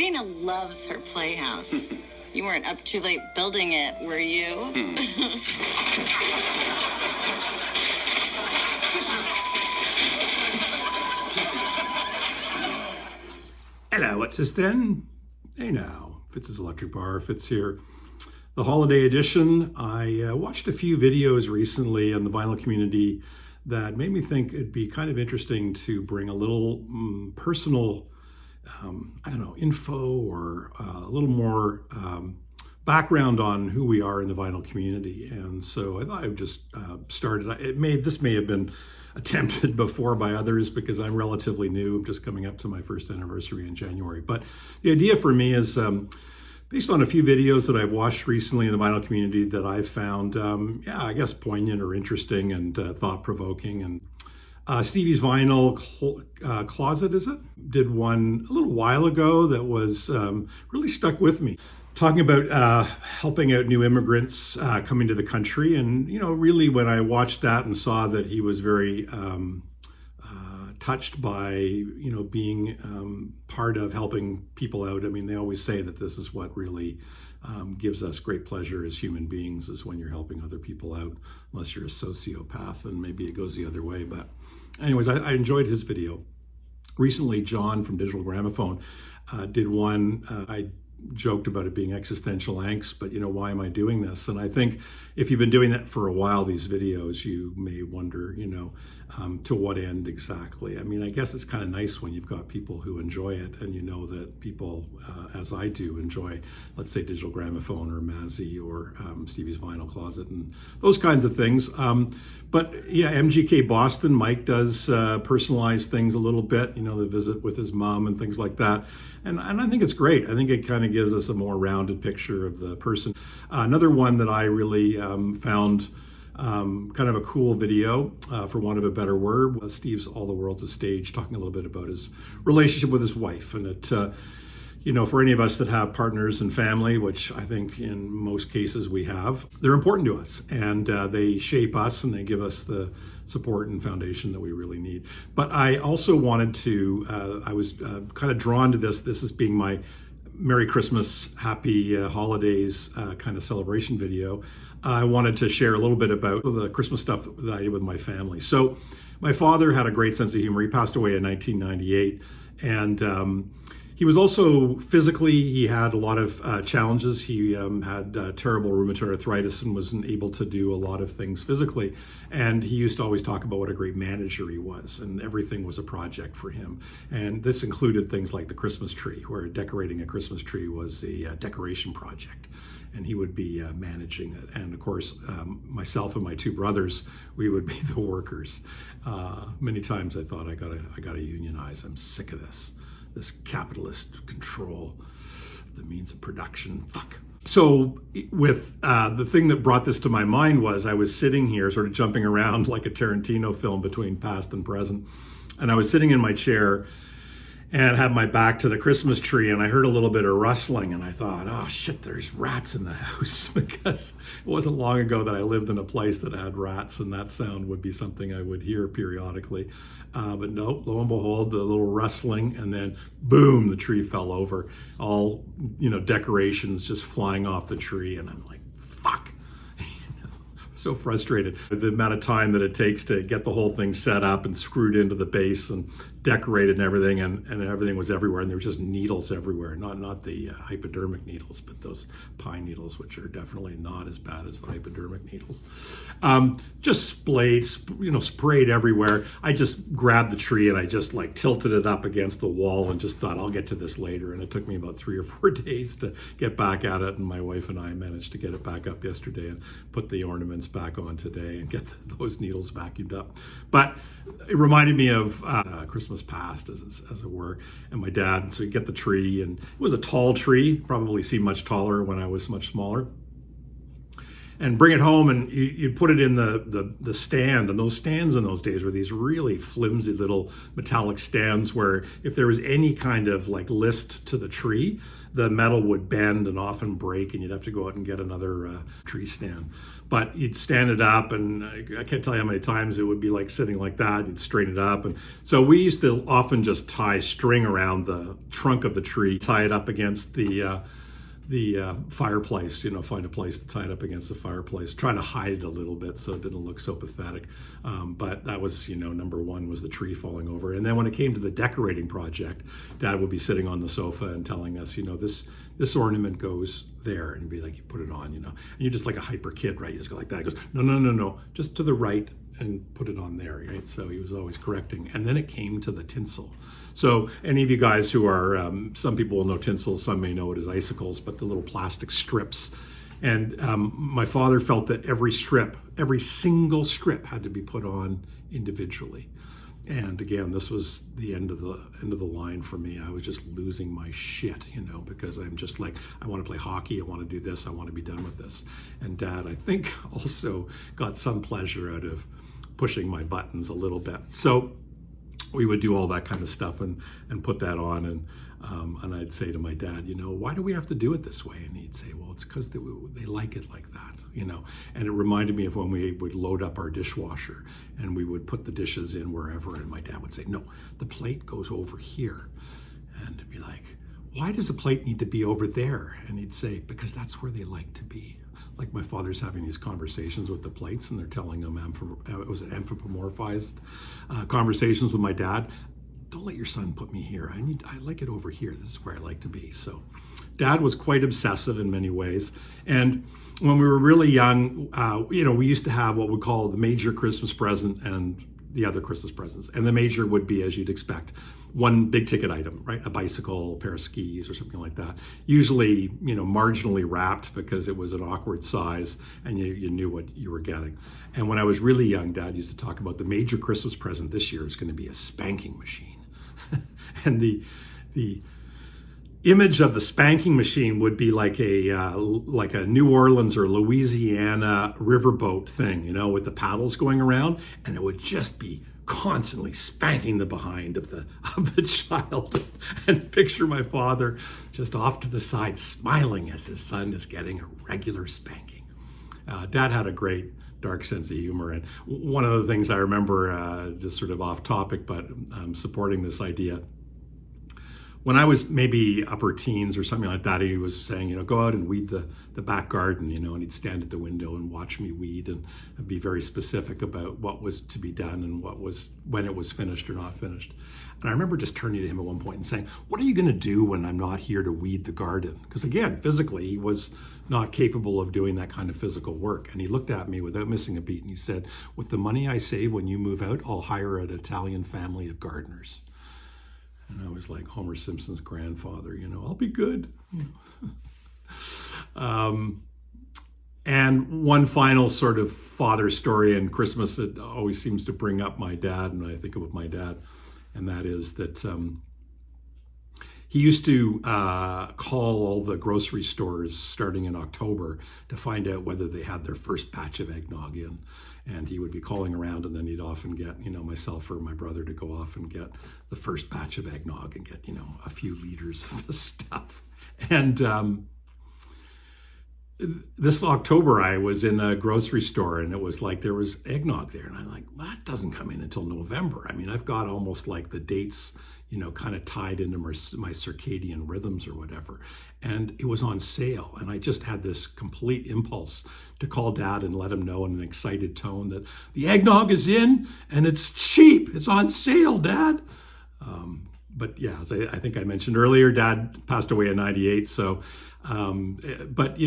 Dana loves her playhouse. You weren't up too late building it, were you? Hello, what's this then? Hey now, Fitz's Electric Bar, Fitz here. The holiday edition. I watched a few videos recently on the vinyl community that made me think it'd be kind of interesting to bring a little personal, info or a little more background on who we are in the vinyl community. And so I thought I would just start it. This may have been attempted before by others because I'm relatively new. I'm just coming up to my first anniversary in January. But the idea for me is based on a few videos that I've watched recently in the vinyl community that I've found, I guess poignant or interesting and thought-provoking. And Stevie's Vinyl Closet, is it? Did one a little while ago that was really stuck with me. Talking about helping out new immigrants coming to the country. And, really when I watched that and saw that he was very touched by, being part of helping people out. I mean, they always say that this is what really gives us great pleasure as human beings, is when you're helping other people out, unless you're a sociopath and maybe it goes the other way. But anyways, I enjoyed his video. Recently, John from Digital Gramophone did one. I joked about it being existential angst, but why am I doing this? And I think if you've been doing that for a while, these videos, you may wonder, to what end exactly. I mean, I guess it's kind of nice when you've got people who enjoy it, and that people, as I do, enjoy, let's say, Digital Gramophone or Mazzy or Stevie's Vinyl Closet and those kinds of things. But yeah, MGK Boston, Mike does personalize things a little bit, the visit with his mom and things like that. And I think it's great. I think it kind of gives us a more rounded picture of the person. Another one that I really found kind of a cool video, for want of a better word, was Steve's All the World's a Stage, talking a little bit about his relationship with his wife. And it, for any of us that have partners and family, which I think in most cases we have, they're important to us, and they shape us and they give us the support and foundation that we really need. But I also wanted to, I was kind of drawn to this as being my Merry Christmas, Happy Holidays kind of celebration video. I wanted to share a little bit about the Christmas stuff that I did with my family. So my father had a great sense of humor. He passed away in 1998, and he was also physically, he had a lot of challenges. He had terrible rheumatoid arthritis and wasn't able to do a lot of things physically. And he used to always talk about what a great manager he was, and everything was a project for him. And this included things like the Christmas tree, where decorating a Christmas tree was a decoration project. And he would be managing it. And of course, myself and my two brothers, we would be the workers. Many times I thought I gotta unionize. I'm sick of this capitalist control of the means of production. Fuck. So with the thing that brought this to my mind was I was sitting here sort of jumping around like a Tarantino film between past and present. And I was sitting in my chair and had my back to the Christmas tree, and I heard a little bit of rustling, and I thought, oh shit, there's rats in the house, because it wasn't long ago that I lived in a place that had rats, and that sound would be something I would hear periodically. But no, lo and behold, the little rustling, and then boom, the tree fell over. All, decorations just flying off the tree, and I'm like, fuck. So frustrated with the amount of time that it takes to get the whole thing set up and screwed into the base and decorated and everything, and everything was everywhere, and there were just needles everywhere, not the hypodermic needles, but those pine needles, which are definitely not as bad as the hypodermic needles. Just sprayed everywhere. I just grabbed the tree and I just tilted it up against the wall and just thought, I'll get to this later. And it took me about 3 or 4 days to get back at it, and my wife and I managed to get it back up yesterday and put the ornaments back on today and get those needles vacuumed up. But it reminded me of Christmas past, as it were, and my dad. So you get the tree, and it was a tall tree, probably seemed much taller when I was much smaller. And bring it home, and you'd put it in the stand. And those stands in those days were these really flimsy little metallic stands where if there was any kind of list to the tree, the metal would bend and often break, and you'd have to go out and get another tree stand. but you'd stand it up, and I can't tell you how many times it would be like sitting like that. You'd straighten it up, and so we used to often just tie string around the trunk of the tree, tie it up against the fireplace, find a place to tie it up against the fireplace, try to hide it a little bit so it didn't look so pathetic. But that was, number one was the tree falling over. And then when it came to the decorating project, Dad would be sitting on the sofa and telling us, this ornament goes there. And he'd be like, you put it on, and you're just like a hyper kid, right? You just go like that. He goes, no, just to the right and put it on there, right? So he was always correcting. And then it came to the tinsel. So any of you guys who are, some people will know tinsel, some may know it as icicles, but the little plastic strips. And my father felt that every single strip had to be put on individually. And again, this was the end of the line for me. I was just losing my shit, because I'm just like, I want to play hockey, I want to do this, I want to be done with this. And Dad, I think, also got some pleasure out of pushing my buttons a little bit. So we would do all that kind of stuff and put that on, and I'd say to my dad, why do we have to do it this way? And he'd say, well, it's because they like it like that, And it reminded me of when we would load up our dishwasher and we would put the dishes in wherever, and my dad would say, no, the plate goes over here. And it'd be like, why does the plate need to be over there? And he'd say, because that's where they like to be. Like my father's having these conversations with the plates, and they're telling him anthropomorphized conversations with my dad. Don't let your son put me here. I like it over here. This is where I like to be. So Dad was quite obsessive in many ways. And when we were really young, we used to have what we call the major Christmas present and the other Christmas presents. And the major would be, as you'd expect, one big ticket item, right? A bicycle, a pair of skis, or something like that. Usually, marginally wrapped because it was an awkward size and you knew what you were getting. And when I was really young, Dad used to talk about the major Christmas present this year is going to be a spanking machine. And the image of the spanking machine would be like a New Orleans or Louisiana riverboat thing, with the paddles going around, and it would just be constantly spanking the behind of the child. And picture my father just off to the side smiling as his son is getting a regular spanking. Dad had a great dark sense of humor, and one of the things I remember, just sort of off topic, but supporting this idea, when I was maybe upper teens or something like that, he was saying, go out and weed the back garden, and he'd stand at the window and watch me weed and be very specific about what was to be done and when it was finished or not finished. And I remember just turning to him at one point and saying, what are you going to do when I'm not here to weed the garden? Because again, physically, he was not capable of doing that kind of physical work. And he looked at me without missing a beat and he said, with the money I save when you move out, I'll hire an Italian family of gardeners. And I was like Homer Simpson's grandfather, I'll be good. And one final sort of father story in Christmas that always seems to bring up my dad, and I think of my dad, and that is that he used to call all the grocery stores starting in October to find out whether they had their first batch of eggnog in. And he would be calling around, and then he'd often get, myself or my brother to go off and get the first batch of eggnog and get, a few liters of the stuff. And this October, I was in a grocery store, and it was like there was eggnog there. And I'm like, well, that doesn't come in until November. I mean, I've got almost like the dates, kind of tied into my circadian rhythms or whatever. And it was on sale. And I just had this complete impulse to call Dad and let him know in an excited tone that the eggnog is in and it's cheap. It's on sale, Dad. But yeah, as I think I mentioned earlier, Dad passed away in 98. So, but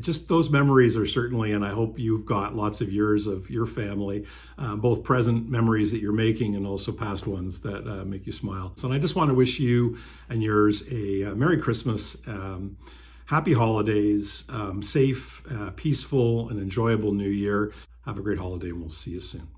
just those memories are certainly, and I hope you've got lots of years of your family, both present memories that you're making and also past ones that make you smile. So and I just want to wish you and yours a Merry Christmas, happy holidays, safe, peaceful, and enjoyable New Year. Have a great holiday, and we'll see you soon.